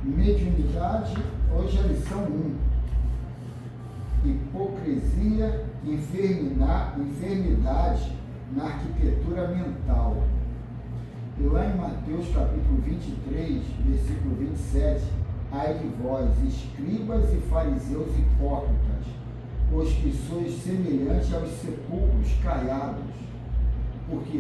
Mediunidade, hoje é a lição 1. Hipocrisia, enfermidade na arquitetura mental. E lá em Mateus capítulo 23, versículo 27, ai de vós, escribas e fariseus hipócritas, pois que sois semelhantes aos sepulcros caiados, porque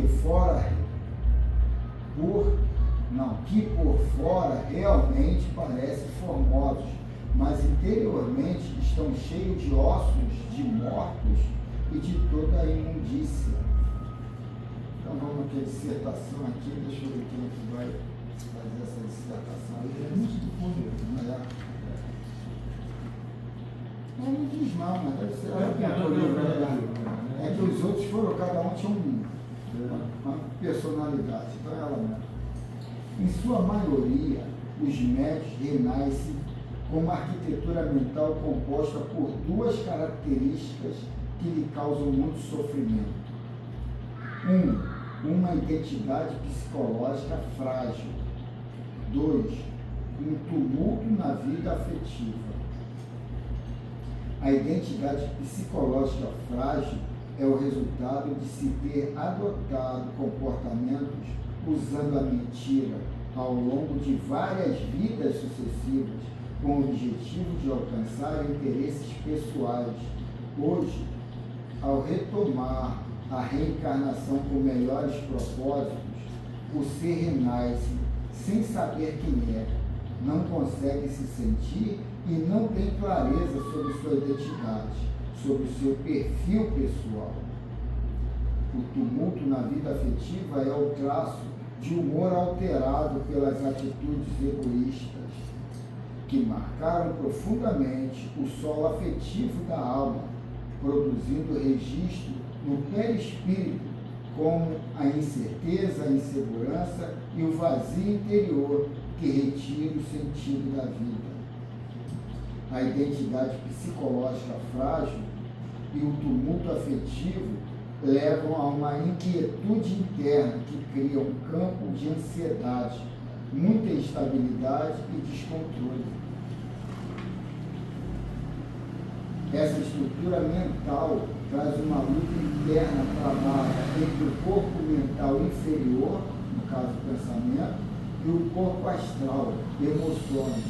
por fora realmente parecem formosos, mas interiormente estão cheios de ossos de mortos e de toda a imundícia. Então vamos aqui a dissertação aqui, deixa eu ver quem é que vai fazer essa dissertação. É muito do poder, né? Não diz não, mas deve ser. É que os outros foram, cada um tinha uma personalidade, então ela mesmo. Em sua maioria, os médios renascem com uma arquitetura mental composta por duas características que lhe causam muito sofrimento. Uma identidade psicológica frágil. 2, um tumulto na vida afetiva. A identidade psicológica frágil é o resultado de se ter adotado comportamentos usando a mentira ao longo de várias vidas sucessivas, com o objetivo de alcançar interesses pessoais. Hoje, ao retomar a reencarnação com melhores propósitos, o ser renasce sem saber quem é, não consegue se sentir e não tem clareza sobre sua identidade, sobre o seu perfil pessoal. O tumulto na vida afetiva é o traço de humor alterado pelas atitudes egoístas, que marcaram profundamente o solo afetivo da alma, produzindo registro no perispírito, como a incerteza, a insegurança e o vazio interior que retira o sentido da vida. A identidade psicológica frágil e o tumulto afetivo levam a uma inquietude interna que cria um campo de ansiedade, muita instabilidade e descontrole. Essa estrutura mental traz uma luta interna travada entre o corpo mental inferior, no caso o pensamento, e o corpo astral, emoções,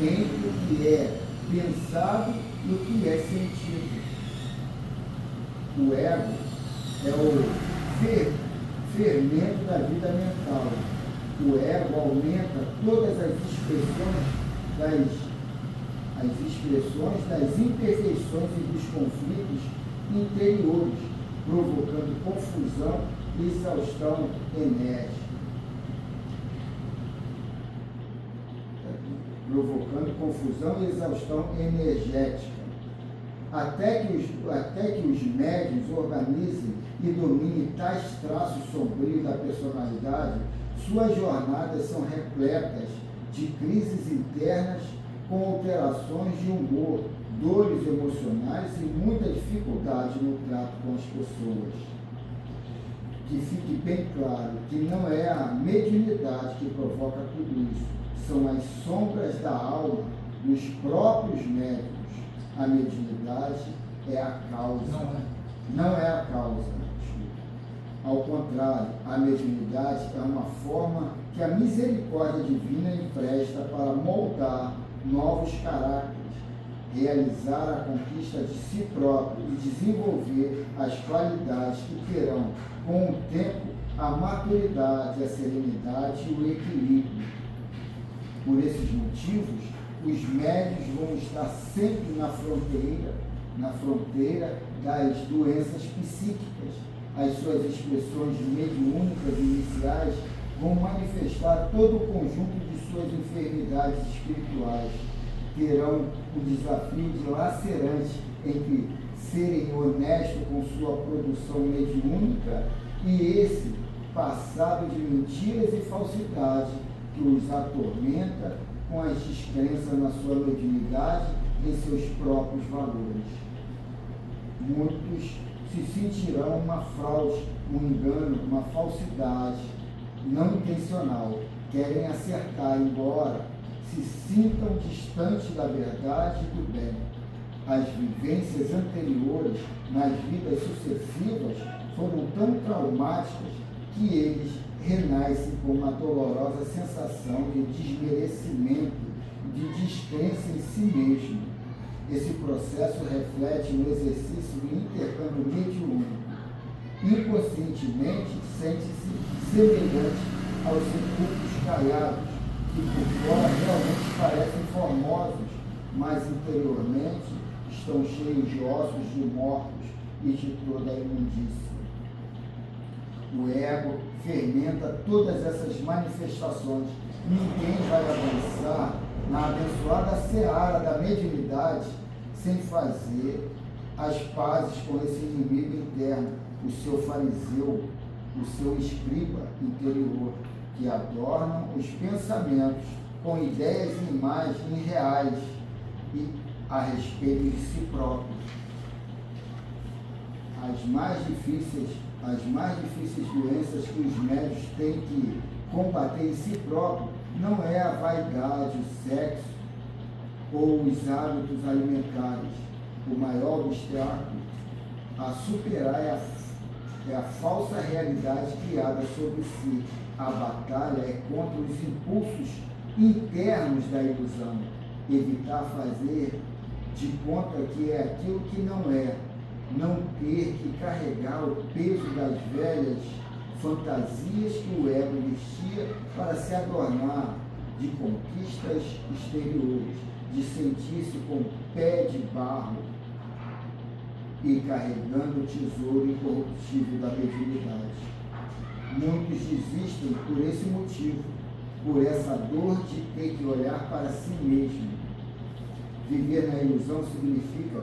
entre o que é pensado e o que é sentido. O ego é o fermento da vida mental. O ego aumenta todas as expressões das imperfeições e dos conflitos interiores, provocando confusão e exaustão enérgica. Até que os médiuns organizem e dominem tais traços sombrios da personalidade, suas jornadas são repletas de crises internas com alterações de humor, dores emocionais e muita dificuldade no trato com as pessoas. Que fique bem claro que não é a mediunidade que provoca tudo isso, são as sombras da alma dos próprios médiuns. A mediunidade é a causa, não é a causa. Ao contrário, a mediunidade é uma forma que a misericórdia divina empresta para moldar novos caráteres, realizar a conquista de si próprio e desenvolver as qualidades que terão, com o tempo, a maturidade, a serenidade e o equilíbrio. Por esses motivos, os médiuns vão estar sempre na fronteira das doenças psíquicas. As suas expressões mediúnicas iniciais vão manifestar todo o conjunto de suas enfermidades espirituais. Terão o desafio dilacerante entre serem honestos com sua produção mediúnica e esse passado de mentiras e falsidade que os atormenta com as descrenças na sua mediunidade e seus próprios valores. Muitos se sentirão uma fraude, um engano, uma falsidade não intencional. Querem acertar, embora se sintam distantes da verdade e do bem. As vivências anteriores nas vidas sucessivas foram tão traumáticas que eles renascem com uma dolorosa sensação de desmerecimento, de descrença em si mesmo. Esse processo reflete no exercício do intercâmbio mediúnico. Inconscientemente, sente-se semelhante aos sepulcros caiados, que por fora realmente parecem formosos, mas interiormente estão cheios de ossos de mortos e de toda a imundícia. O ego fermenta todas essas manifestações. Ninguém vai avançar na abençoada seara da mediunidade sem fazer as pazes com esse inimigo interno, o seu fariseu, o seu escriba interior, que adornam os pensamentos com ideias e imagens reais e a respeito de si próprios. As mais difíceis doenças que os médios têm que combater em si próprios não é a vaidade, o sexo ou os hábitos alimentares. O maior obstáculo a superar é a falsa realidade criada sobre si. A batalha é contra os impulsos internos da ilusão. Evitar fazer de conta que é aquilo que não é. Não ter que carregar o peso das velhas fantasias que o ego vestia para se adornar de conquistas exteriores, de sentir-se com pé de barro e carregando o tesouro incorruptível da mediunidade. Muitos desistem por esse motivo, por essa dor de ter que olhar para si mesmo. Viver na ilusão significa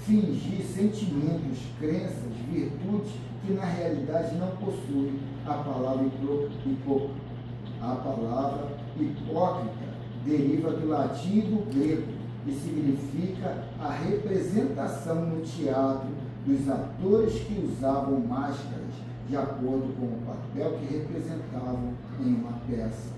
fingir sentimentos, crenças, virtudes que na realidade não possuem. A palavra hipócrita deriva do latim e do grego e significa a representação no teatro dos atores que usavam máscaras de acordo com o papel que representavam em uma peça.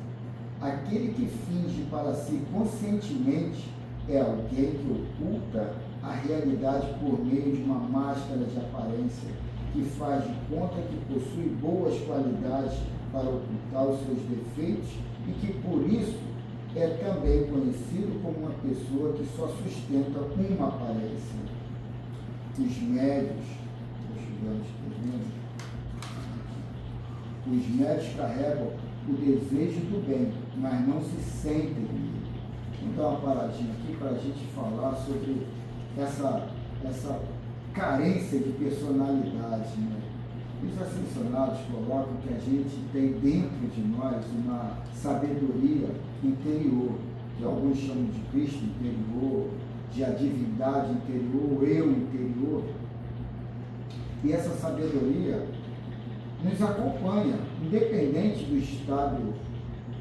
Aquele que finge para si conscientemente é alguém que oculta a realidade por meio de uma máscara de aparência, que faz de conta que possui boas qualidades para ocultar os seus defeitos e que por isso é também conhecido como uma pessoa que só sustenta uma aparência. Os médios, os médios carregam o desejo do bem, mas não se sentem. Vou dar uma paradinha aqui para a gente falar sobre essa carência de personalidade, né? Os ascensionados colocam que a gente tem dentro de nós uma sabedoria interior, que alguns chamam de Cristo interior, de a divindade interior, eu interior. E essa sabedoria nos acompanha, independente do estado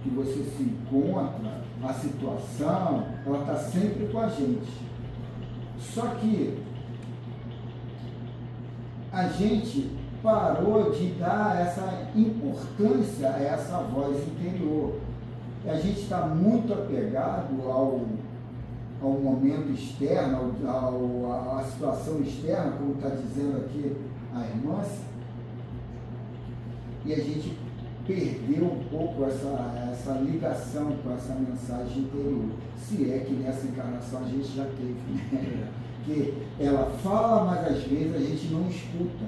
que você se encontra, a situação, ela está sempre com a gente. Só que a gente parou de dar essa importância a essa voz interior. E a gente está muito apegado ao momento externo, à situação externa, como está dizendo aqui a irmã, e a gente perdeu um pouco essa ligação com essa mensagem interior. Se é que nessa encarnação a gente já teve, né? Que ela fala, mas às vezes a gente não escuta.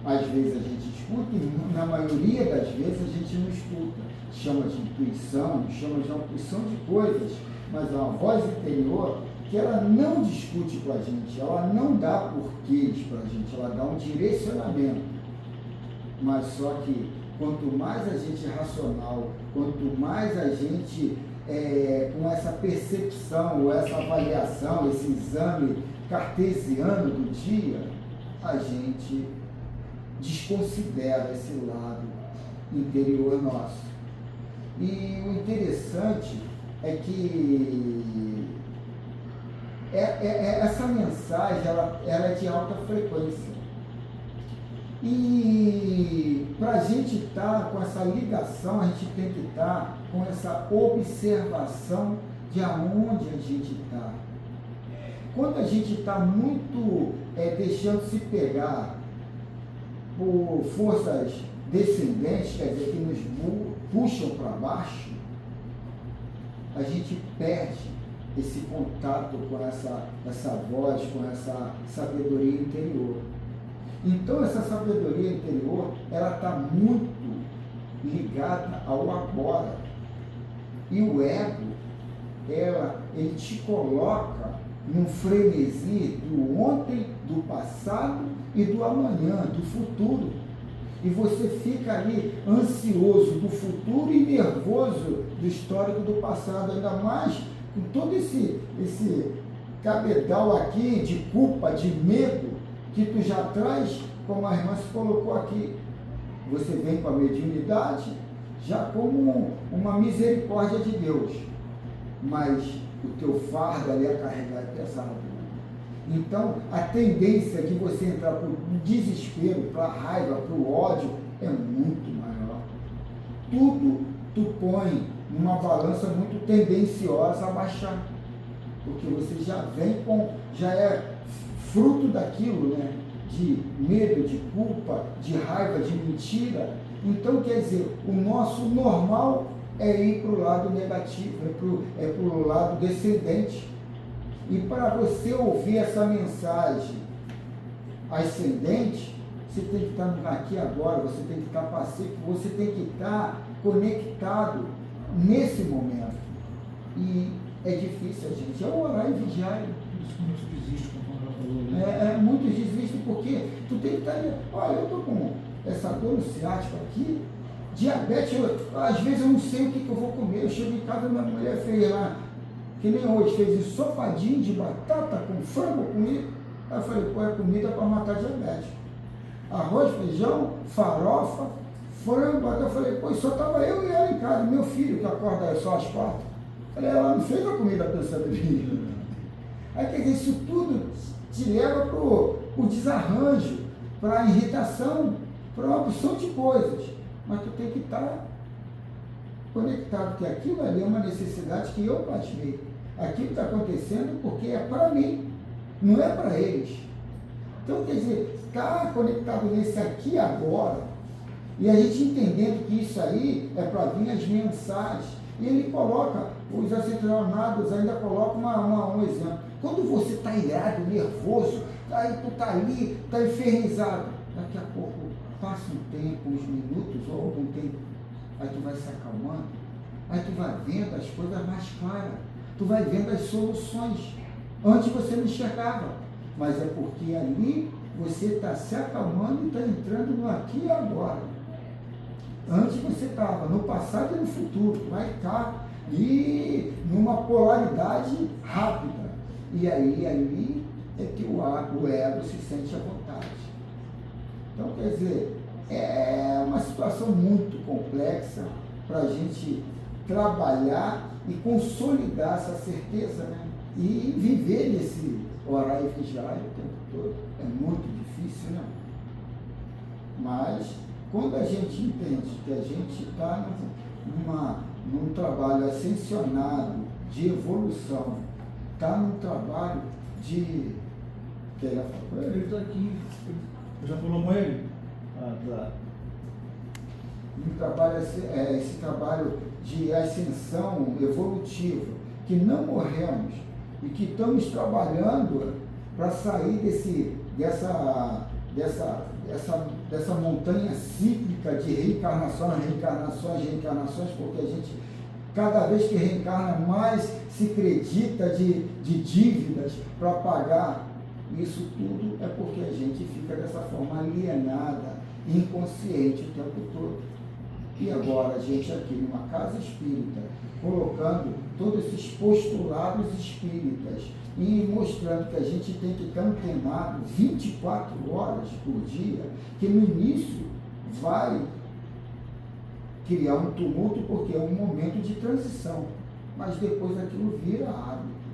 Às vezes a gente escuta e na maioria das vezes a gente não escuta. Chama de intuição, chama de intuição de coisas, mas é uma voz interior que ela não discute com a gente, ela não dá porquês para a gente, ela dá um direcionamento. Mas só que quanto mais a gente é racional, quanto mais a gente com essa percepção, ou essa avaliação, esse exame cartesiano do dia, a gente desconsidera esse lado interior nosso. E o interessante é que essa mensagem ela é de alta frequência. E para a gente estar com essa ligação, a gente tem que estar com essa observação de aonde a gente está. Quando a gente está muito deixando se pegar por forças descendentes, quer dizer, que nos puxam para baixo, a gente perde esse contato com essa voz, com essa sabedoria interior. Então, essa sabedoria interior, ela está muito ligada ao agora. E o ego, ele te coloca num frenesi do ontem, do passado e do amanhã, do futuro. E você fica ali ansioso do futuro e nervoso do histórico do passado, ainda mais com todo esse cabedal aqui de culpa, de medo, que tu já traz, como a irmã se colocou aqui. Você vem com a mediunidade já como uma misericórdia de Deus, mas o teu fardo ali a carregar é pesado. Então, a tendência de você entrar para o desespero, para a raiva, para o ódio, é muito maior. Tudo tu põe numa balança muito tendenciosa a baixar, porque você já é fruto daquilo, né? De medo, de culpa, de raiva, de mentira. Então, quer dizer, o nosso normal é ir para o lado negativo, é para o lado descendente. E para você ouvir essa mensagem ascendente, você tem que estar no aqui e agora, você tem que estar pacífico, você tem que estar conectado nesse momento. E é difícil, gente. É orar e vigiar. Isso que muitos desistem, como ela falou, né? Muitos desistem porque tu tem que estar. Olha, eu estou com essa dor no ciático aqui, diabetes, às vezes eu não sei o que eu vou comer. Eu chego em casa, minha mulher fez lá, que nem hoje, fez ensopadinho de batata com frango comigo. Aí eu falei, pô, é comida para matar diabetes. Arroz, feijão, farofa, frango. Aí eu falei, pô, só estava eu e ela em casa, meu filho, que acorda só às 4. Falei, ela não fez a comida pensando em mim. Aí quer dizer, isso tudo te leva para o desarranjo, para a irritação, para uma opção de coisas. Mas tu tem que estar conectado, porque aquilo ali é uma necessidade que eu plasmei. Aquilo está acontecendo porque é para mim, não é para eles. Então, quer dizer, estar conectado nesse aqui agora, e a gente entendendo que isso aí é para vir as mensagens. E ele coloca, os ascensionados ainda colocam um exemplo. Quando você está irado, nervoso, aí tu está ali, está infernizado. Daqui a pouco passa um tempo, uns minutos ou algum tempo, aí tu vai se acalmando, aí tu vai vendo as coisas mais claras, tu vai vendo as soluções. Antes você não enxergava, mas é porque ali você está se acalmando e está entrando no aqui e agora. Antes você estava no passado e no futuro, vai estar e numa polaridade rápida. E aí é que o ego se sente à vontade. Então, quer dizer, é uma situação muito complexa para a gente trabalhar e consolidar essa certeza, né? E viver nesse orar e vigiar o tempo todo. É muito difícil, né? Mas, quando a gente entende que a gente está num trabalho ascensionado de evolução, está num trabalho de... Ele está aqui. Já falou com ele? Tá. Esse trabalho de ascensão evolutiva, que não morremos e que estamos trabalhando para sair dessa montanha cíclica de reencarnações, porque a gente, cada vez que reencarna, mais se acredita de dívidas para pagar. Isso tudo é porque a gente fica dessa forma alienada, inconsciente o tempo todo. E agora a gente aqui numa casa espírita, colocando todos esses postulados espíritas e mostrando que a gente tem que estar antenado 24 horas por dia, que no início vai criar um tumulto porque é um momento de transição, mas depois aquilo vira hábito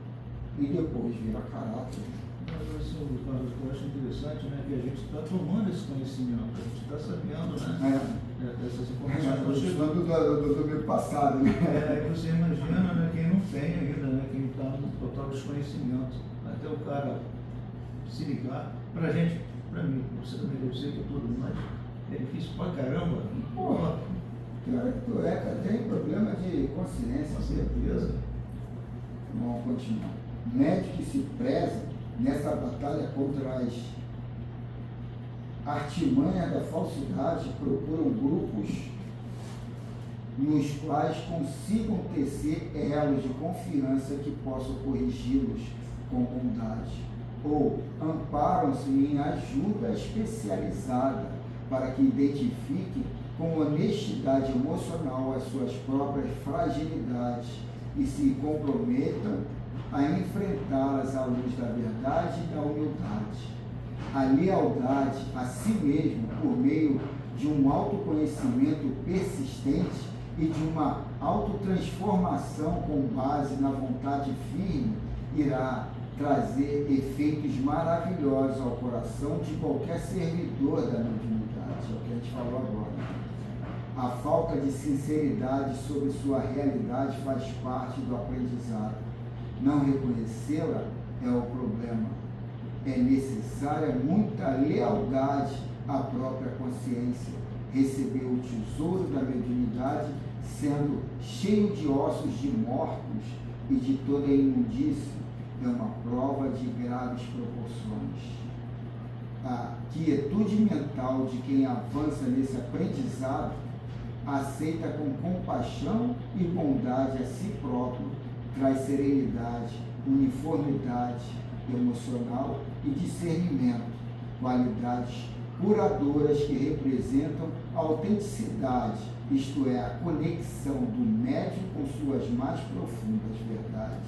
e depois vira caráter. Eu acho interessante, né, que a gente está tomando esse conhecimento, a gente está sabendo, né? Essas informações Estou estudando do domingo passado, né? Você imagina, né, quem não tem ainda, né, quem está no total desconhecimento. Até o cara se ligar, pra gente, pra mim, você também deve ser que tudo, mas é difícil pra caramba. Porra, pior é que tu é, cara, tem problema de consciência. Com certeza. Vamos continuar. Médico que se preza nessa batalha contra as artimanhas da falsidade procuram grupos nos quais consigam tecer elos de confiança que possam corrigi-los com bondade, ou amparam-se em ajuda especializada para que identifiquem com honestidade emocional as suas próprias fragilidades e se comprometam a enfrentá-las à luz da verdade e da humildade. A lealdade a si mesmo por meio de um autoconhecimento persistente e de uma autotransformação com base na vontade firme irá trazer efeitos maravilhosos ao coração de qualquer servidor da mediunidade, é o que a gente falou agora. A falta de sinceridade sobre sua realidade faz parte do aprendizado. Não reconhecê-la é o problema. É necessária muita lealdade à própria consciência. Receber o tesouro da mediunidade sendo cheio de ossos de mortos e de toda imundície é uma prova de graves proporções. A quietude mental de quem avança nesse aprendizado aceita com compaixão e bondade a si próprio, traz serenidade, uniformidade emocional e discernimento, qualidades curadoras que representam a autenticidade, isto é, a conexão do médium com suas mais profundas verdades.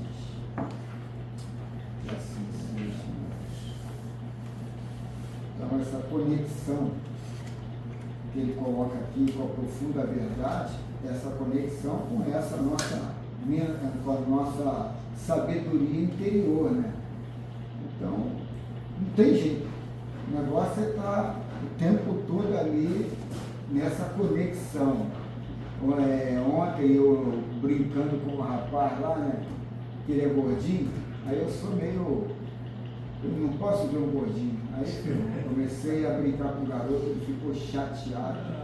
Que assim seja. Então, essa conexão que ele coloca aqui com a profunda verdade, essa conexão com essa com a nossa sabedoria interior, né? Então, não tem jeito. O negócio é estar o tempo todo ali nessa conexão. Ontem eu brincando com um rapaz lá, né? Que ele é gordinho, aí eu sou meio. Eu não posso ver um gordinho. Aí eu comecei a brincar com o garoto, ele ficou chateado.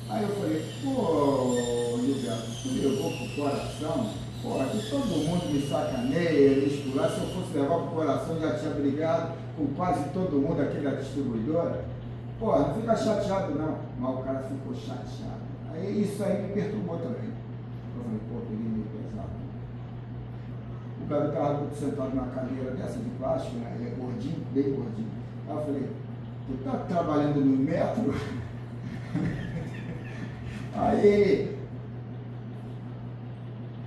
Aí eu falei, pô, Gilberto, tu levou pro coração? Pô, aqui todo mundo me sacaneia, me escurar. Se eu fosse levar pro coração, já tinha brigado com quase todo mundo aqui da distribuidora. Pô, não fica chateado não. Mas o cara ficou chateado. Aí isso aí me perturbou também. Eu falei, pô, peguei meio pesado. O garoto estava sentado numa cadeira dessa de plástico, né? Ele é gordinho, bem gordinho. Aí eu falei, tu tá trabalhando no metro? Aí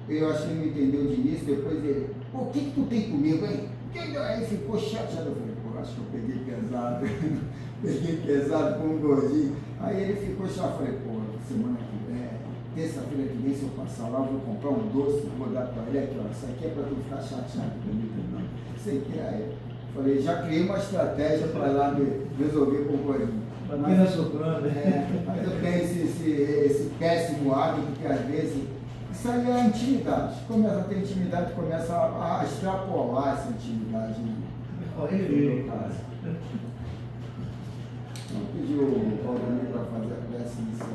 eu acho que ele não entendeu de início, depois ele, pô, o que tu tem comigo, hein? Aí ficou chateado, eu falei, pô, acho que eu peguei pesado, peguei pesado com um gordinho. Aí ele ficou chateado, eu falei, pô, semana que vem, terça-feira que vem, se eu passar lá, eu vou comprar um doce, vou dar pra ele, aqui, ó, isso aqui é pra tu ficar chateado comigo, não sei o que. Aí eu falei, já criei uma estratégia para lá resolver com o gordinho. Mas eu tenho esse péssimo hábito que às vezes, isso aí é a intimidade. Começa a ter intimidade, começa a extrapolar essa intimidade. Olha, caso. Vamos pedir o Valdemir para fazer a prece inicial.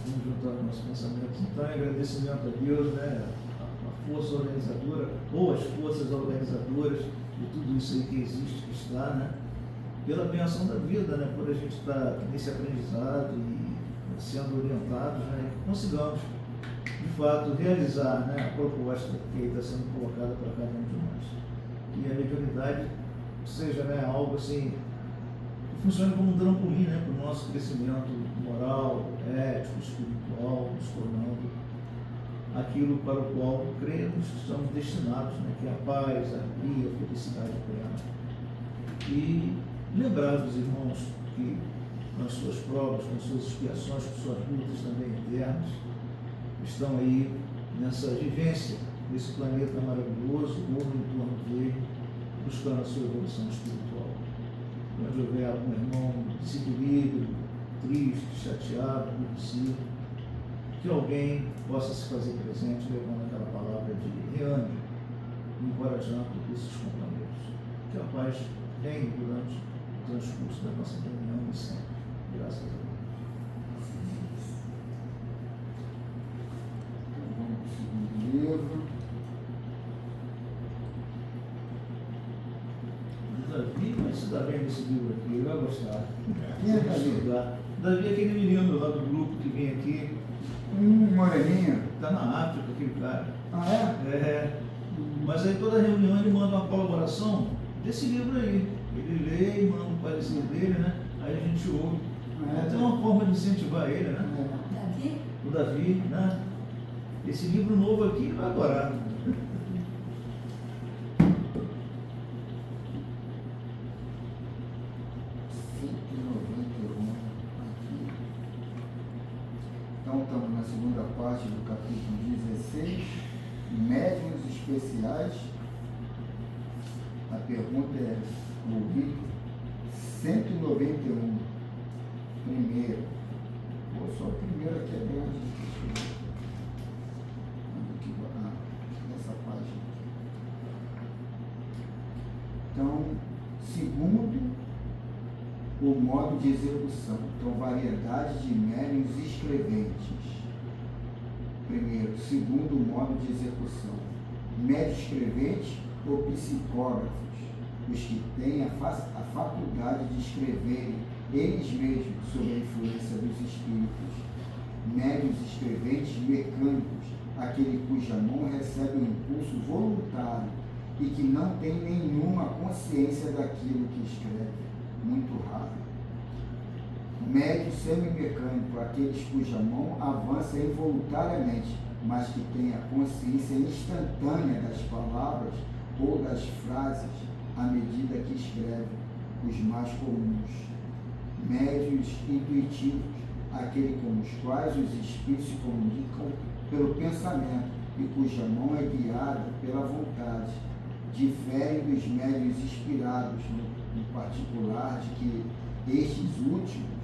Vamos juntar nossos pensamentos. Então, em agradecimento a Deus, né? A força organizadora, ou as forças organizadoras de tudo isso aí que existe, que está, né? Pela bênção da vida, né? Por a gente estar nesse aprendizado e sendo orientados, né? Que consigamos, de fato, realizar, né? A proposta que está sendo colocada para cada um de nós. E a mediunidade seja, né? Algo assim, que funcione como um trampolim, né? Para o nosso crescimento moral, ético, espiritual, nos tornando aquilo para o qual cremos que estamos destinados, né? Que é a paz, a alegria, a felicidade plena. E lembrar dos irmãos que, nas suas provas, com suas expiações, com suas lutas também internas, estão aí nessa vivência desse planeta maravilhoso, o mundo em torno dele, buscando a sua evolução espiritual. Onde houver algum irmão desequilíbrio, triste, chateado, aborrecido, que alguém possa se fazer presente, levando aquela palavra de reânimo, encorajando esses companheiros. Que a paz reine durante o transcurso da nossa reunião e sempre. Graças a Deus. Então, vamos para o segundo livro. Davi vai se dar bem nesse livro aqui, ele vai gostar. Quem é Davi? Estudar. Davi é aquele menino lá do grupo que vem aqui. Moreninha. Está na África, aquele cara. Ah, é? É. Mas aí toda reunião ele manda uma colaboração desse livro aí. Ele lê e manda um parecer dele, né? Aí a gente ouve. É até uma forma de incentivar ele, né? Davi? O Davi, né? Esse livro novo aqui ele vai adorar. 191 aqui. Então estamos na segunda parte do capítulo 16, médiuns especiais. A pergunta é o item 191. Primeiro. Pô, só o primeiro aqui é grande. Aqui, nessa página aqui. Então, segundo, o modo de execução. Então, variedade de médiuns escreventes. Primeiro. Segundo, o modo de execução. Médiuns escreventes ou psicógrafos, os que têm a faculdade de escreverem eles mesmos sob a influência dos espíritos. Médiuns escreventes mecânicos, aquele cuja mão recebe um impulso voluntário e que não tem nenhuma consciência daquilo que escreve. Muito raro. Médio semimecânico, aqueles cuja mão avança involuntariamente, mas que tem a consciência instantânea das palavras ou das frases à medida que escreve, os mais comuns. Médios intuitivos, aquele com os quais os espíritos se comunicam pelo pensamento e cuja mão é guiada pela vontade. Diferem dos médios inspirados, no particular, de que estes últimos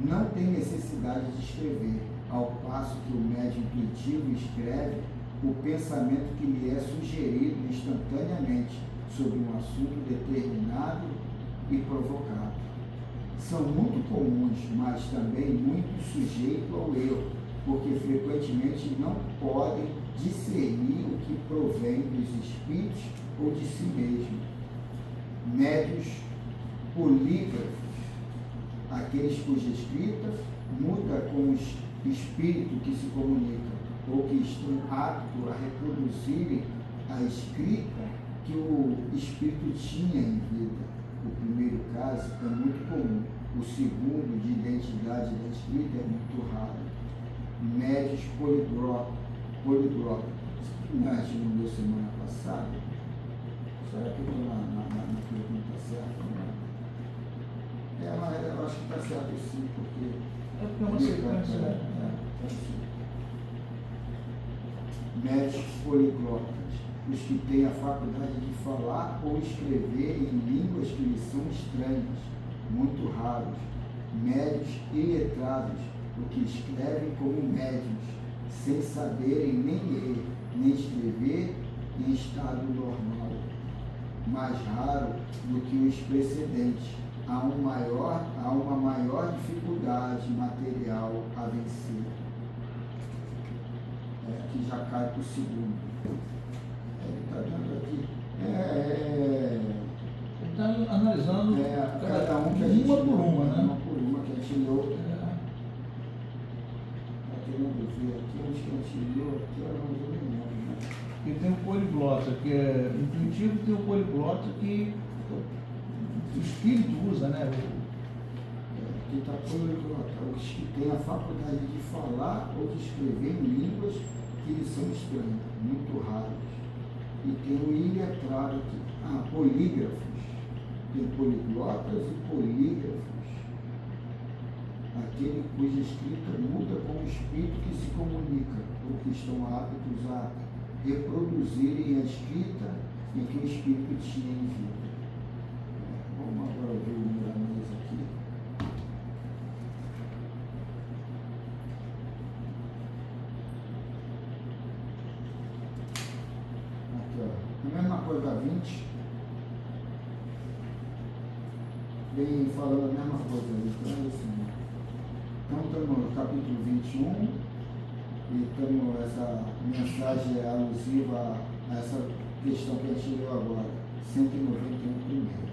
não têm necessidade de escrever, ao passo que o médium intuitivo escreve o pensamento que lhe é sugerido instantaneamente sobre um assunto determinado e provocado. São muito comuns, mas também muito sujeitos ao erro, porque frequentemente não podem discernir o que provém dos espíritos ou de si mesmo. Médios polígrafos, aqueles cuja escrita muda com os espíritos que se comunicam, ou que estão aptos a reproduzirem a escrita que o espírito tinha em vida. O primeiro caso é muito comum, o segundo, de identidade da escrita, é muito raro. Médios poliglotas. A gente não deu semana passada. Será que eu estou na pergunta certa? Mas eu acho que está certo sim, porque... É porque é uma sequência, né? Médios poliglotas, os que têm a faculdade de falar ou escrever em línguas que lhes são estranhas, muito raros. Médios iletrados, os que escrevem como médios, sem saberem nem ler, nem escrever em estado normal. Mais raro do que os precedentes. Há uma maior dificuldade material a vencer. Que já cai para o segundo. Ele está dando aqui. Ele está analisando cada um que a gente uma por uma, né? Uma por uma que a gente leu. Está querendo ver aqui, onde que a gente leu aqui, eu não lembro, né? Porque tem o poliglota, que é intuitivo, tem o poliglota que o espírito usa, né? Aqui está poliglota, os que têm a faculdade de falar ou de escrever em línguas que lhes são estranhas, muito raros. E tem o iletrado aqui, polígrafos. Tem poliglotas e polígrafos. Aquele cuja escrita muda com o espírito que se comunica, ou que estão aptos a reproduzirem a escrita em que o Espírito tinha em vida. Vamos agora ver o Milanês aqui. Aqui, ó. A mesma coisa da 20. Vem falando a mesma coisa ali. Então, assim, estamos no capítulo 21 e estamos, essa mensagem é alusiva a essa questão que a gente leu agora, 191 primeiro.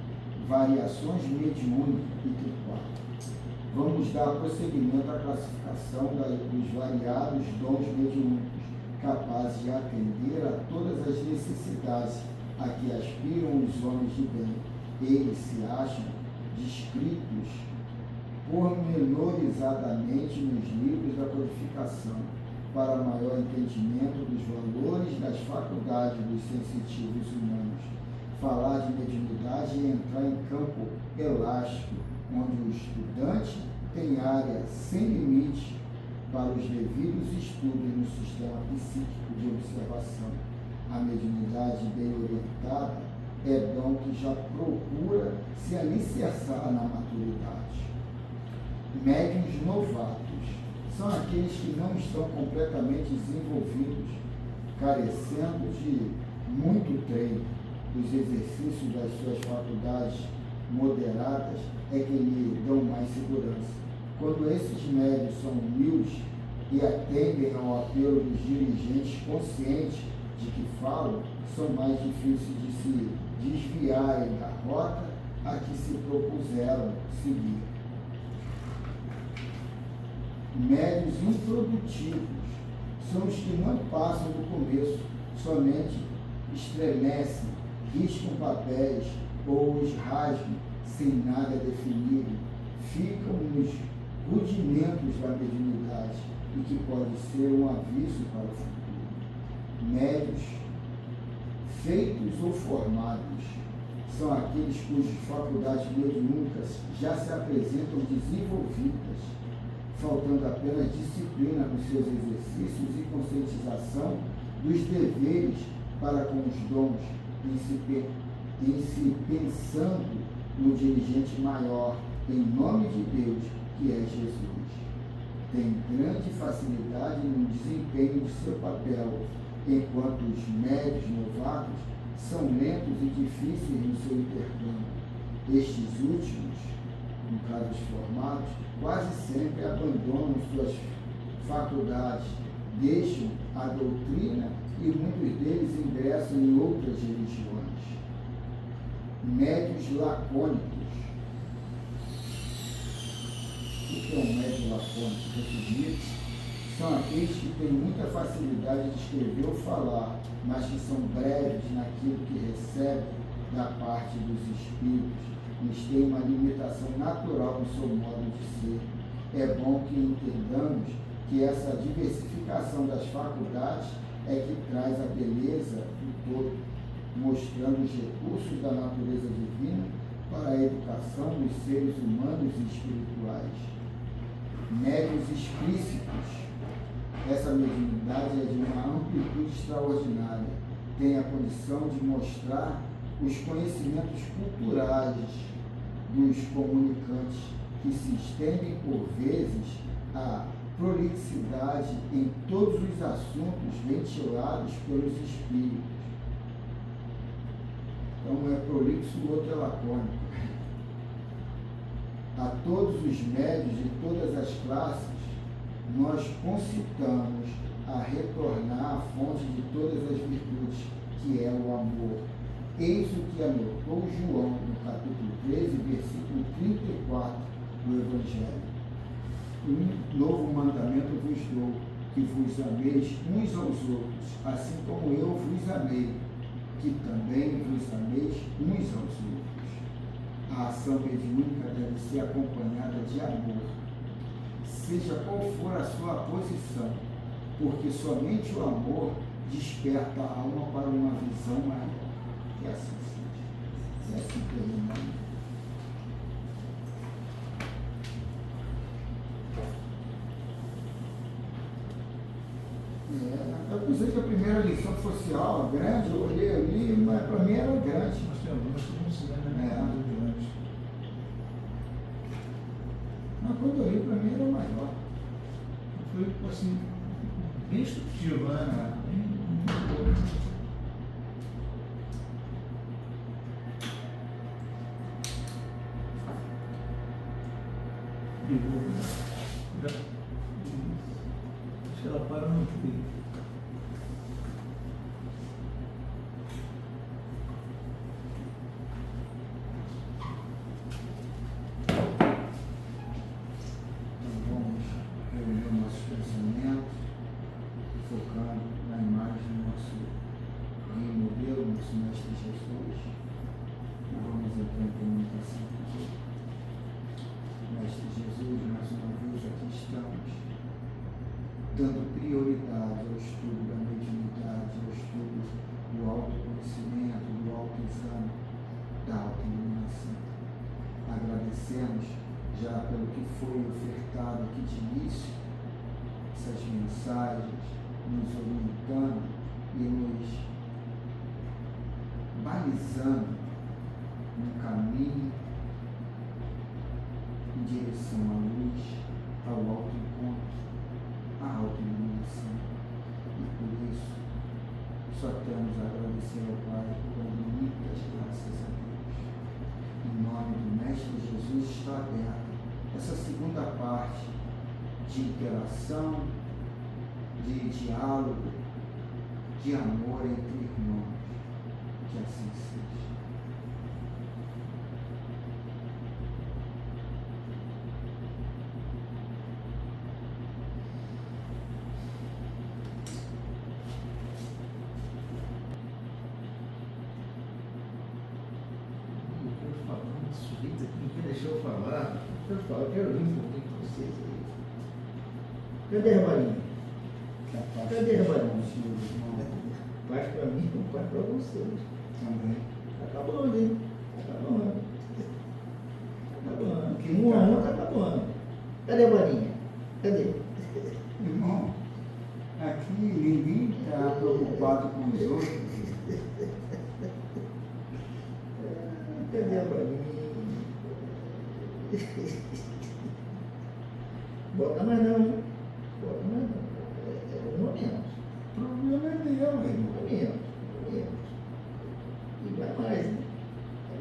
Variações mediúnicas, capítulo 4. Vamos dar prosseguimento à classificação dos variados dons mediúnicos, capazes de atender a todas as necessidades a que aspiram os homens de bem. Eles se acham descritos pormenorizadamente nos livros da codificação, para maior entendimento dos valores das faculdades dos sensitivos humanos. Falar de mediunidade é entrar em campo elástico, onde o estudante tem área sem limite para os devidos estudos no sistema psíquico de observação. A mediunidade bem orientada é dom que já procura se alicerçar na maturidade. Médiuns novatos são aqueles que não estão completamente desenvolvidos, carecendo de muito treino. Os exercícios das suas faculdades moderadas é que lhe dão mais segurança. Quando esses médios são humildes e atendem ao apelo dos dirigentes conscientes de que falam, são mais difíceis de se desviarem da rota a que se propuseram seguir. Médios improdutivos são os que não passam do começo, somente estremecem, riscam papéis ou os rasgam sem nada definido, ficam nos rudimentos da mediunidade e que pode ser um aviso para o futuro. Médios feitos ou formados são aqueles cujas faculdades mediúnicas já se apresentam desenvolvidas, faltando apenas disciplina nos seus exercícios e conscientização dos deveres para com os dons, em se pensando no dirigente maior, em nome de Deus, que é Jesus. Tem grande facilidade no desempenho de seu papel, enquanto os médios novatos são lentos e difíceis no seu intercâmbio. Estes últimos, no caso os formados, quase sempre abandonam suas faculdades, deixam a doutrina e muitos deles ingressam em outras religiões. Médios lacônicos. O que é um médio lacônico? Resumido, são aqueles que têm muita facilidade de escrever ou falar, mas que são breves naquilo que recebem da parte dos espíritos. Eles têm uma limitação natural no seu modo de ser. É bom que entendamos que essa diversificação das faculdades é que traz a beleza do todo, mostrando os recursos da natureza divina para a educação dos seres humanos e espirituais. Médios explícitos. Essa mediunidade é de uma amplitude extraordinária. Tem a condição de mostrar os conhecimentos culturais dos comunicantes, que se estendem por vezes a prolixidade em todos os assuntos ventilados pelos espíritos. Então, um é prolixo, o outro é lacônico. A todos os médios de todas as classes, nós concitamos a retornar à fonte de todas as virtudes, que é o amor. Eis o que anotou João no capítulo 13, versículo 34 do Evangelho. Um novo mandamento vos dou, que vos ameis uns aos outros, assim como eu vos amei, que também vos ameis uns aos outros. A ação mediúnica deve ser acompanhada de amor, seja qual for a sua posição, porque somente o amor desperta a alma para uma visão maior. E assim seja. E assim terminamos. Eu pensei que a primeira lição fosse aula grande, eu olhei ali, mas para mim era grande. Mas tem algumas que não se lembram grande. Mas quando eu li, para mim era maior. Foi assim, bem instrutivo, né? Acho que ela para no fim. Então vamos reunir o nosso pensamento, focando na imagem do nosso Rei Modelo, nosso Mestre Jesus. E vamos entrar em comunicação com ele. Mestre Jesus, mais uma vez aqui estamos, dando prioridade ao estudo da mediunidade, ao estudo do autoconhecimento, do autoexame, da autoiluminação. Agradecemos já pelo que foi ofertado aqui de início, essas mensagens nos orientando e nos balizando no caminho em direção à luz, ao autoencontro, à autoiluminação. E por isso, só temos a agradecer ao Pai por muitas graças a Deus. Em nome do Mestre Jesus está aberta essa segunda parte de interação, de diálogo, de amor entre irmãos. Que assim seja. Deixa eu falar, eu quero vir um pouquinho com vocês aí. Cadê a Marinha? Cadê a Marinha? Faz para mim, não faz para vocês. Também. Tá acabando, hein? Tá acabando. Tá acabando. Um a um tá acabando. Cadê a Marinha? Cadê? Irmão, aqui ninguém está preocupado com os outros. Cadê a Marinha? Bota mais não, hein? Bota mais não. É um momento. O problema é dele, irmão. Momento. E vai mais, né?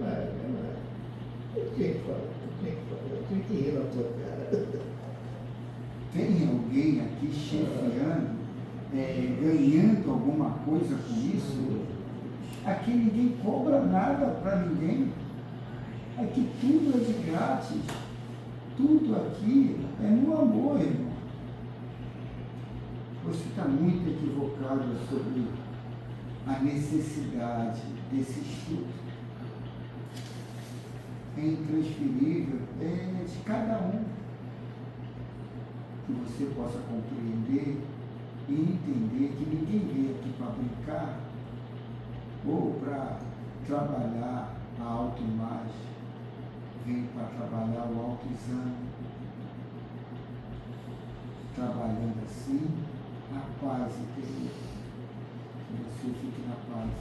Vai mais. Eu tinha que falar. Eu tinha que ir na tua cara. Tem alguém aqui chefiando, ganhando alguma coisa com isso? Aqui ninguém cobra nada para ninguém. Aqui tudo é de grátis. Tudo aqui é no amor, irmão. Você está muito equivocado sobre a necessidade desse estudo. É intransferível, é de cada um. Que você possa compreender e entender que ninguém veio aqui para brincar ou para trabalhar a autoimagem. Veio para trabalhar o autoexame, trabalhando assim a paz interior. Que você fique na paz.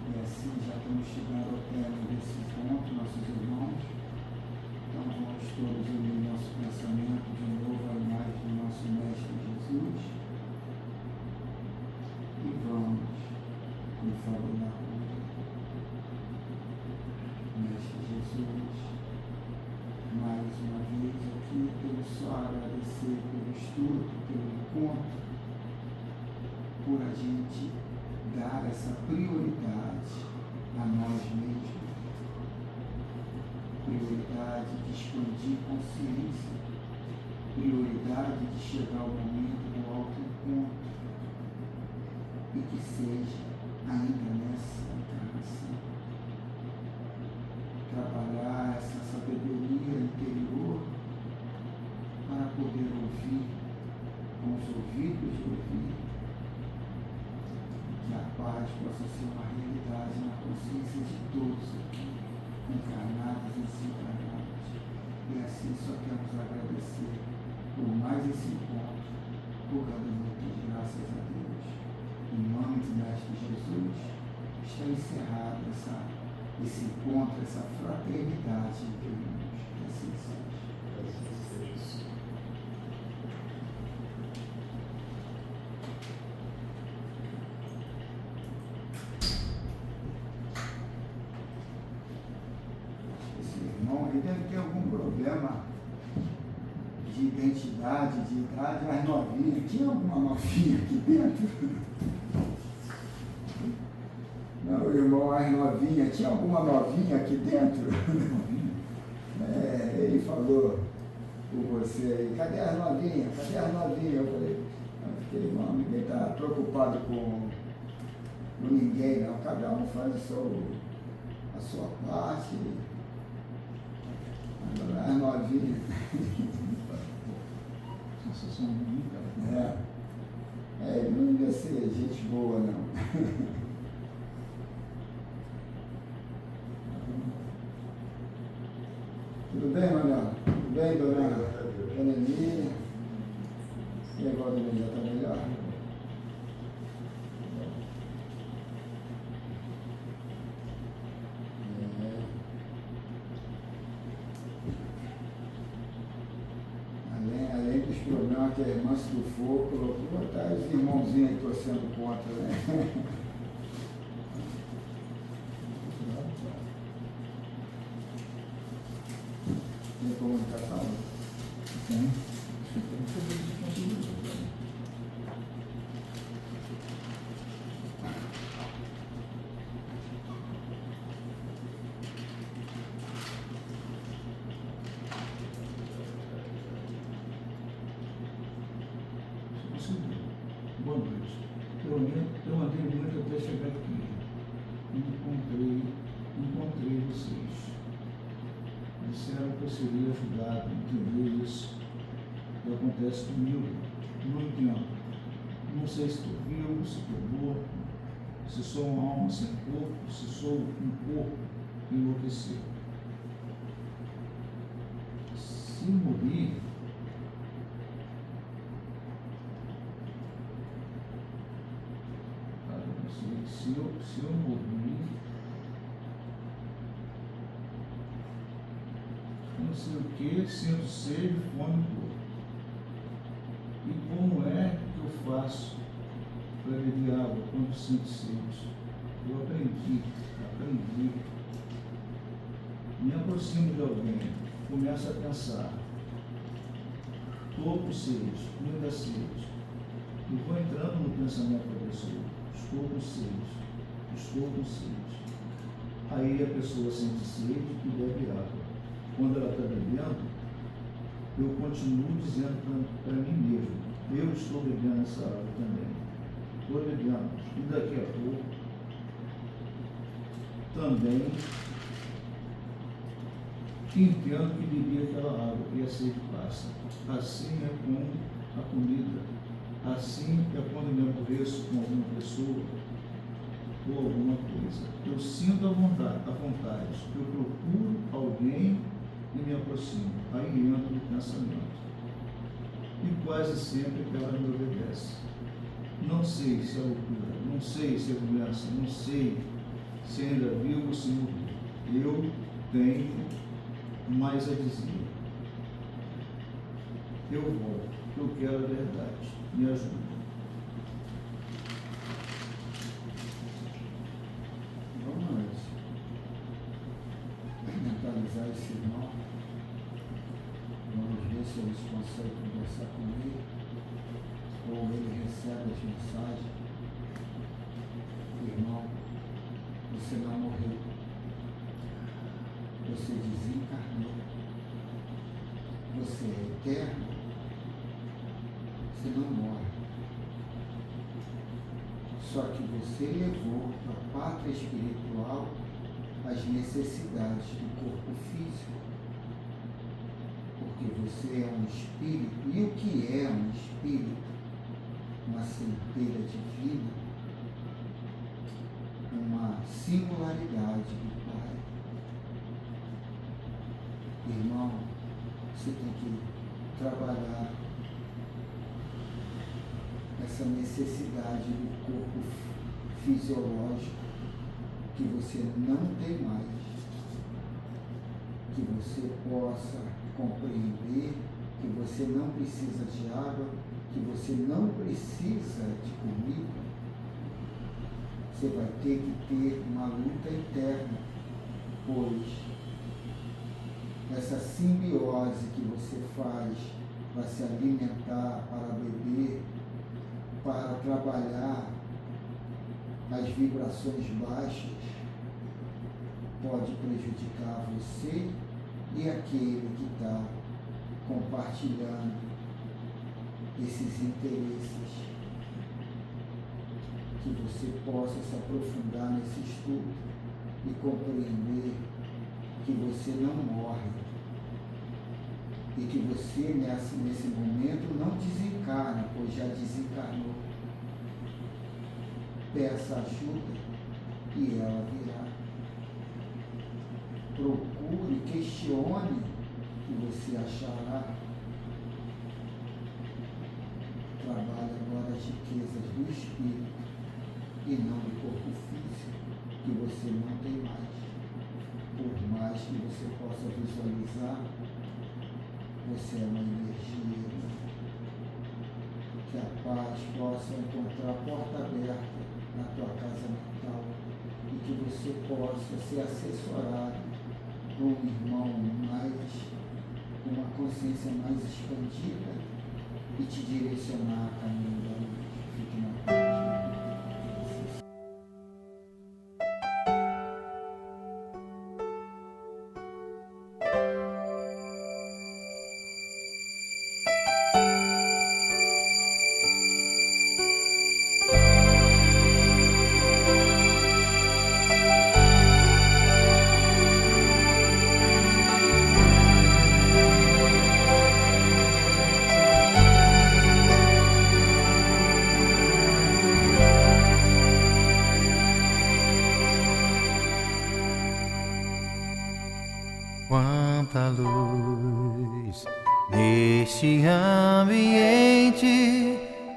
E assim já estamos chegando ao término desse ponto, nossos irmãos. Então vamos todos unir nosso pensamento de novo à imagem do nosso Mestre Jesus. E vamos com favor na rua. Mestre Jesus, mais uma vez aqui, quero só agradecer pelo estudo, pelo encontro, por a gente dar essa prioridade a nós mesmos, prioridade de expandir consciência, prioridade de chegar ao momento do autoencontro e que seja ainda nessa encarnação. Trabalhar essa sabedoria interior para poder ouvir com os ouvidos de ouvir, que a paz possa ser uma realidade na consciência de todos aqui, encarnados e desencarnados. E assim só temos a agradecer por mais esse encontro, por esse encontro, essa fraternidade entre irmãos. Que assim seja. Esse irmão ele deve ter algum problema de identidade, de idade, mais novinha. Tinha alguma novinha aqui dentro? Não, irmão mais novinha. Tinha alguma novinha aqui dentro? Ele falou com você aí, cadê as novinhas? Cadê as novinhas? Eu falei, irmão, ninguém está preocupado com ninguém, não. Cada um faz a sua parte. Agora as novinhas. Sensação ruim, cara. Ele não devia ser gente boa, não. Tudo bem, Manuel? Tudo bem, dona Emília? E agora, dona Emília, está melhor? Além dos problemas que a irmã se do fogo colocou, tá os irmãozinhos aí torcendo contra, né? Tem comunicação? Tem. Boa noite. Eu andei muito até chegar aqui. Encontrei vocês. Disseram que eu seria ajudado a entender isso que acontece comigo. Não entendo. Não sei se estou vivo, se estou morto, se sou uma alma sem corpo, se sou um corpo enlouquecido. Se morrer, se eu morrer, não sei o que, sinto sede, fome e dor. E como é que eu faço para beber água quando sinto sede? Eu aprendi. Me aproximo de alguém, começo a pensar, estou com sede, muita sede. E vou entrando no pensamento da pessoa, estou com sede. Aí a pessoa sente sede e bebe água. Quando ela está bebendo, eu continuo dizendo para mim mesmo, eu estou bebendo essa água também. Estou bebendo. E daqui a pouco, também entendo que bebi aquela água e a sede passa. Assim é com a comida. Assim é quando me aborreço com alguma pessoa ou alguma coisa. Eu sinto a vontade, eu procuro alguém e me aproximo. Aí entro no pensamento. E quase sempre ela me obedece. Não sei se é loucura, não sei se é doença, não sei se ainda vivo ou se morri. Eu tenho mais a dizer. Eu volto, eu quero a verdade. Me ajuda. Vamos mentalizar esse irmão. Vamos ver se eles conseguem conversar com ele, ou ele recebe as mensagens. Irmão, você não morreu. Você desencarnou. Você é eterno. Você não morre. Só que você levou para a pátria espiritual as necessidades do corpo físico. Porque você é um espírito. E o que é um espírito? Uma centelha divina, uma singularidade do Pai. Irmão, você tem que trabalhar essa necessidade do corpo fisiológico que você não tem mais, que você possa compreender que você não precisa de água, que você não precisa de comida. Você vai ter que ter uma luta interna, pois essa simbiose que você faz para se alimentar, para beber, para trabalhar as vibrações baixas, pode prejudicar você e aquele que está compartilhando esses interesses. Que você possa se aprofundar nesse estudo e compreender que você não morre e que você nesse momento não desencarna, pois já desencarnou. Peça ajuda e ela virá. Procure, questione que você achará. Trabalhe agora as riquezas do espírito e não do corpo físico, que você não tem mais. Por mais que você possa visualizar, você é uma energia. Que a paz possa encontrar a porta aberta na tua casa mental e que você possa ser assessorado por um irmão com uma consciência mais expandida e te direcionar a caminho da luz. Fique na paz. Quanta luz neste ambiente,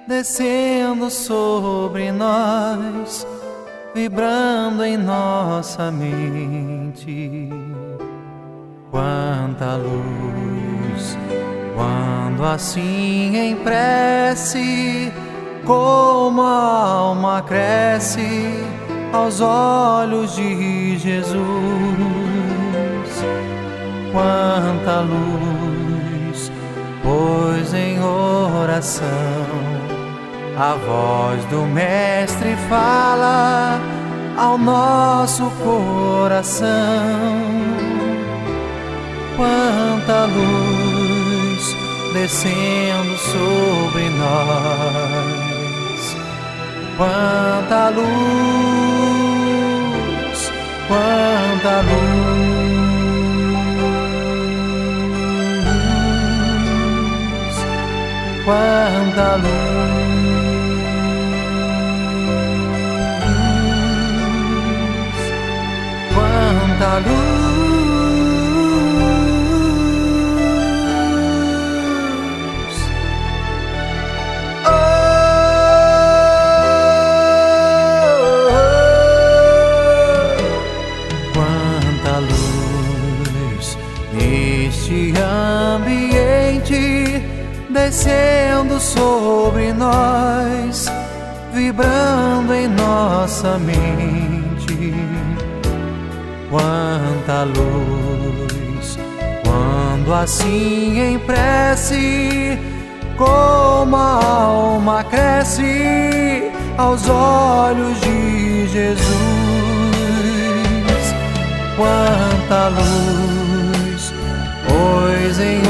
descendo sobre nós, vibrando em nossa mente. Quanta luz, quando assim em prece, como a alma cresce aos olhos de Jesus. Quanta luz, pois em oração a voz do Mestre fala ao nosso coração. Quanta luz descendo sobre nós. Quanta luz, quanta luz. Quanta luz, quanta luz, oh, quanta luz neste ambiente, descendo sobre nós, vibrando em nossa mente. Quanta luz, quando assim em prece, como a alma cresce aos olhos de Jesus. Quanta luz, pois em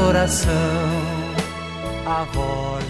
oração a voz